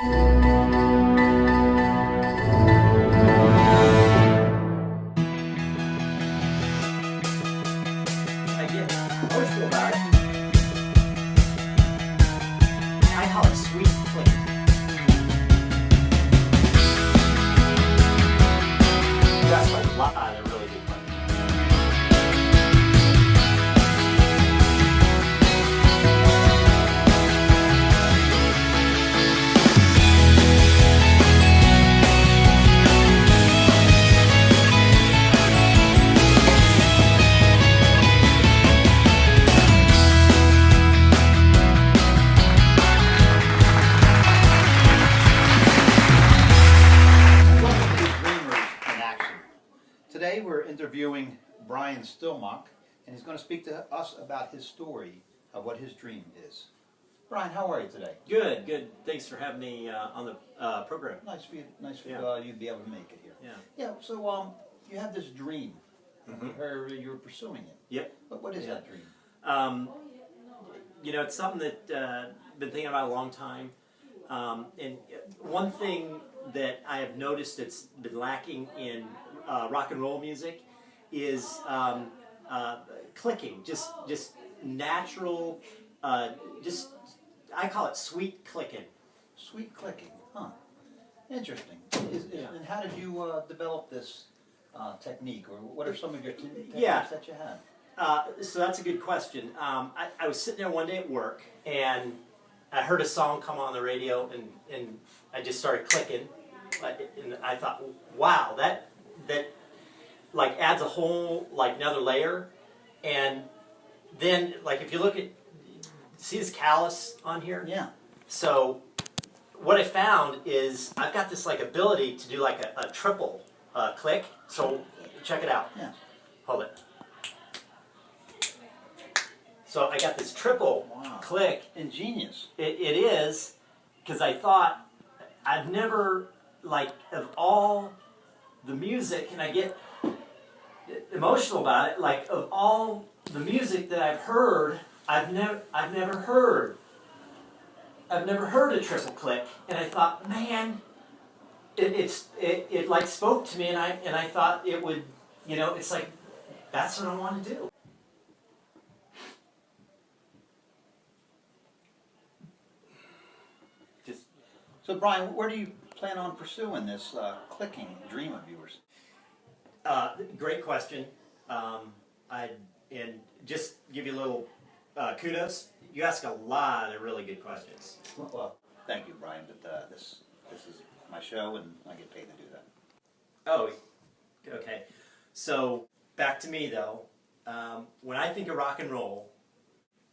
I get emotional about it. I call it sweet flick. That's a lot of really good fun. Welcome to Dreamers in Action. Today we're interviewing Brian Stillmock, and he's going to speak to us about his story of what his dream is. Brian, how are you today? Good, good. Thanks for having me on the program. Nice for you Yeah. to be able to make it here. Yeah. Yeah. So you have this dream. You're pursuing it. Yep. But what is Yeah. that dream? You know, it's something that I've been thinking about a long time. And one thing that I have noticed that's been lacking in rock and roll music is clicking, just natural, just I call it sweet clicking. Sweet clicking, huh? Interesting. Yeah. And how did you develop this technique, or what are some of your techniques Yeah. that you have? So that's a good question. I was sitting there one day at work, and I heard a song come on the radio, and I just started clicking, and I thought, wow, that like adds a whole like another layer, and then like if you look at, see this callus on here? Yeah. So what I found is I've got this like ability to do like a triple click. So check it out. Yeah. Hold it. So I got this triple Wow. click. Ingenious. It is, because I thought I've never, like, of all the music, and I get emotional about it, like of all the music that I've heard, I've never heard a triple click, and I thought, man, it like spoke to me, and I thought it would, you know, it's like that's what I want to do. So Brian, where do you plan on pursuing this clicking dream of yours? Great question. And just give you a little kudos. You ask a lot of really good questions. Well, thank you, Brian, but this is my show, and I get paid to do that. Oh, okay. So back to me though. When I think of rock and roll,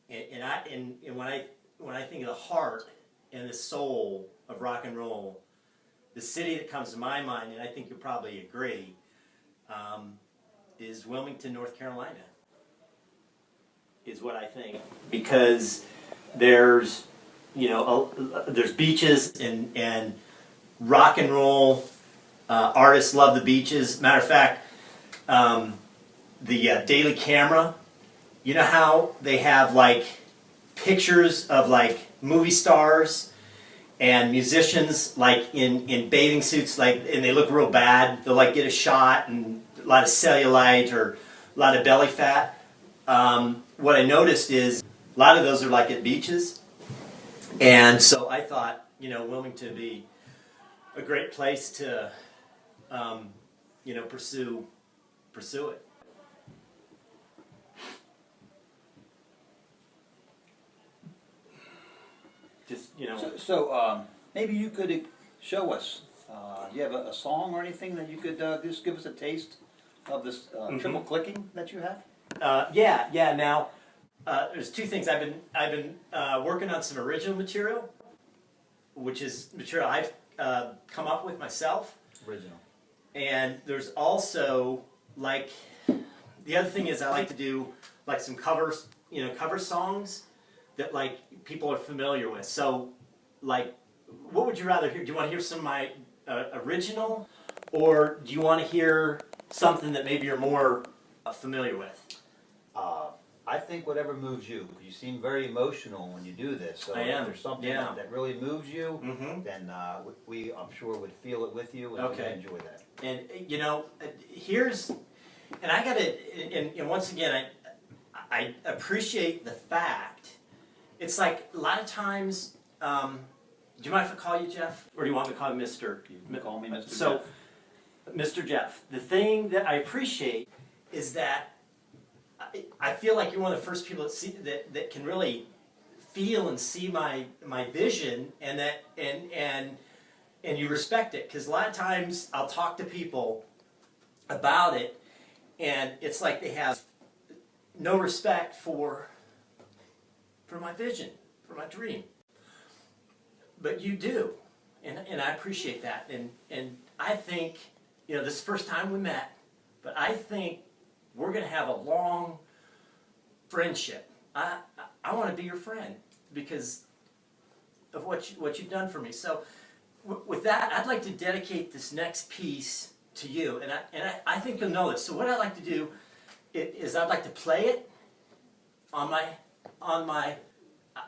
and when I think of the heart and the soul of rock and roll, the city that comes to my mind, and I think you'll probably agree, is Wilmington, North Carolina. Is what I think, because there's, you know, there's beaches and rock and roll artists love the beaches. Matter of fact, the Daily Camera, you know how they have like pictures of like movie stars and musicians like in bathing suits, like, and they look real bad. They'll like get a shot and a lot of cellulite or a lot of belly fat. What I noticed is a lot of those are like at beaches, and so I thought, you know, Wilmington would be a great place to, you know, pursue it. Just, you know. So maybe you could show us. Do you have a song or anything that you could just give us a taste of this triple clicking that you have? Yeah. Now, there's two things. I've been working on some original material, which is material I've come up with myself. Original. And there's also like the other thing is I like to do like some covers, you know, cover songs that like people are familiar with. So, like, what would you rather hear? Do you want to hear some of my original, or do you want to hear something that maybe you're more familiar with? I think whatever moves you, because you seem very emotional when you do this. So I am, if there's something yeah. that really moves you, Mhm. then we, I'm sure, would feel it with you and Okay. would enjoy that. And you know, here's, and I gotta, and once again, I appreciate the fact. It's like a lot of times. Do you mind if I call you Jeff, or do you want me to call you Mister? You can call me Mr. So, Jeff. Mr. Jeff, the thing that I appreciate is that I feel like you're one of the first people that see that can really feel and see my vision, and that and you respect it, because a lot of times I'll talk to people about it, and it's like they have no respect for my vision, for my dream. But you do, and I appreciate that, and I think, you know, this is the first time we met, but I think we're going to have a long friendship. I want to be your friend because of what you've done for me. So with that, I'd like to dedicate this next piece to you, and I think you'll know it. So what I'd like to do is I'd like to play it on my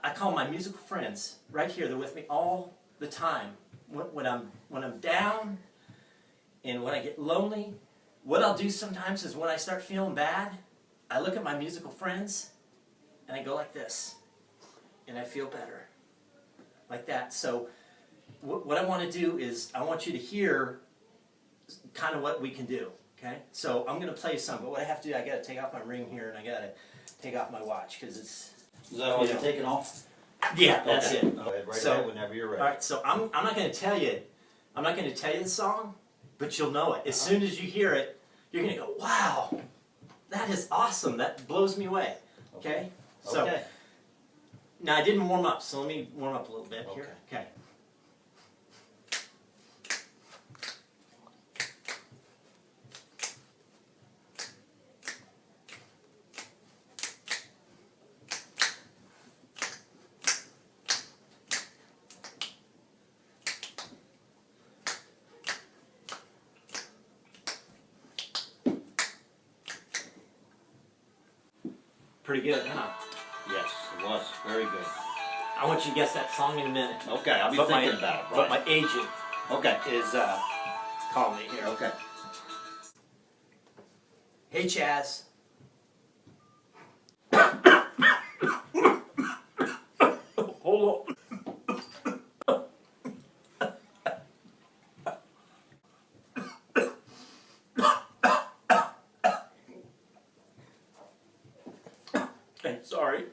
I call them my musical friends right here. They're with me all the time when I'm down and when I get lonely. What I'll do sometimes is when I start feeling bad, I look at my musical friends and I go like this, and I feel better, like that. So what I want to do is I want you to hear kind of what we can do. Okay, so I'm going to play a song, but what I have to do, I got to take off my ring here and I got to take off my watch because it's. Is that all you're taking off? Yeah, that's it. Go ahead, right So- ahead whenever you're ready. All right, so I'm not going to tell you the song, but you'll know it. As soon as you hear it, you're going to go, wow, that is awesome. That blows me away. Okay? So Okay. now I didn't warm up, so let me warm up a little bit here. Okay. Pretty good, huh? Yes, it was. Very good. I want you to guess that song in a minute. Okay, I'll be But thinking about it, But Brian. my agent Okay. is calling me here. Okay. Hey, Chaz. Hold on. Hey, sorry.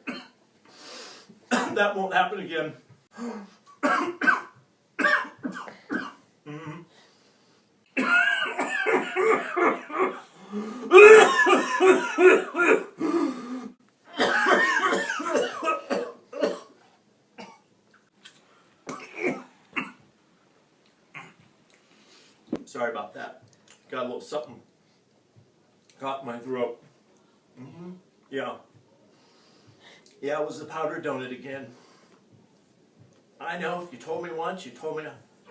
That won't happen again. Sorry about that. Got a little something caught in my throat. Yeah. Yeah, it was the powdered donut again. I know, if you told me once, you told me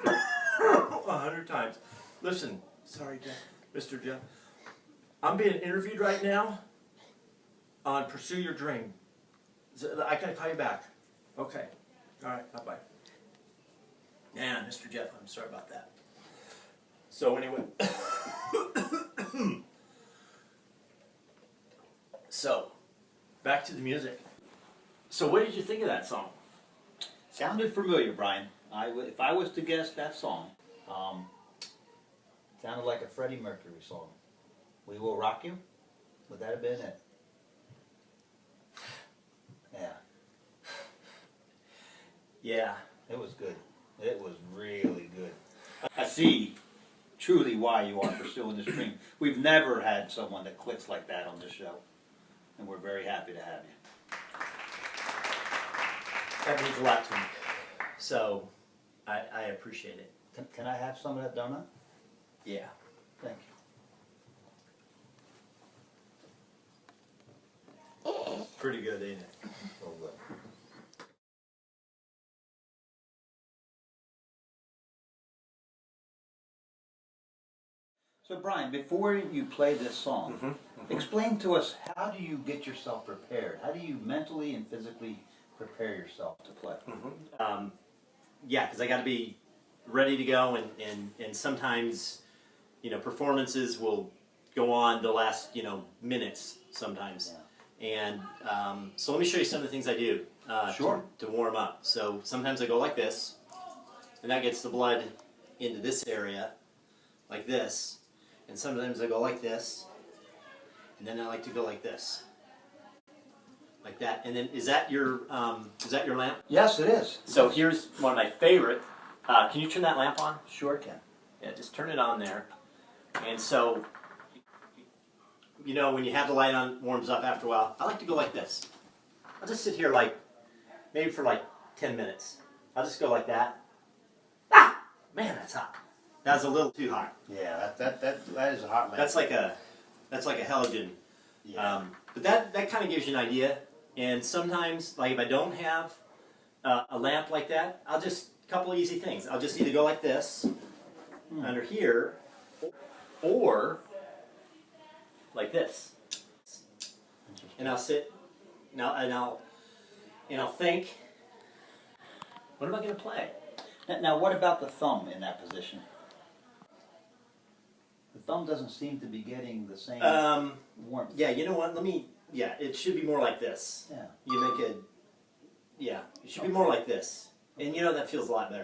100 times. Listen, sorry, Jeff, Mr. Jeff. I'm being interviewed right now on Pursue Your Dream. I can call you back. Okay. All right, bye-bye. Yeah, Mr. Jeff, I'm sorry about that. So anyway. So, back to the music. So what did you think of that song? Sounded familiar, Brian. If I was to guess that song, sounded like a Freddie Mercury song. We Will Rock You? Would that have been it? Yeah, Yeah. it was good. It was really good. I see truly why you are pursuing this dream. We've never had someone that clicks like that on this show, and we're very happy to have you. That means a lot to me. So, I appreciate it. Can I have some of that donut? Yeah. Thank you. Pretty good, ain't it? So good. So Brian, before you play this song, explain to us, how do you get yourself prepared? How do you mentally and physically prepare yourself to play? Yeah, because I got to be ready to go, and sometimes, you know, performances will go on the last, you know, minutes sometimes. Yeah. And so let me show you some of the things I do Sure. to warm up. So sometimes I go like this, and that gets the blood into this area, like this. And sometimes I go like this, and then I like to go like this, like that. And then is that your lamp? Yes, it is. So here's one of my favorite. Can you turn that lamp on? Sure can. Yeah, just turn it on there. And so, you know, when you have the light on, warms up after a while. I like to go like this. I'll just sit here like, maybe for like 10 minutes. I'll just go like that. Ah! Man, that's hot. That's a little too hot. Yeah, that is a hot lamp. That's like a halogen. Yeah. But that kind of gives you an idea. And sometimes, like if I don't have a lamp like that, I'll just, a couple of easy things. I'll just either go like this, under here, or like this. And I'll sit, and I'll think, what am I going to play? Now, what about the thumb in that position? The thumb doesn't seem to be getting the same warmth. Yeah, you know what? Yeah, it should be more like this. Yeah. You make it, yeah, it should be more like this. And you know, that feels a lot better.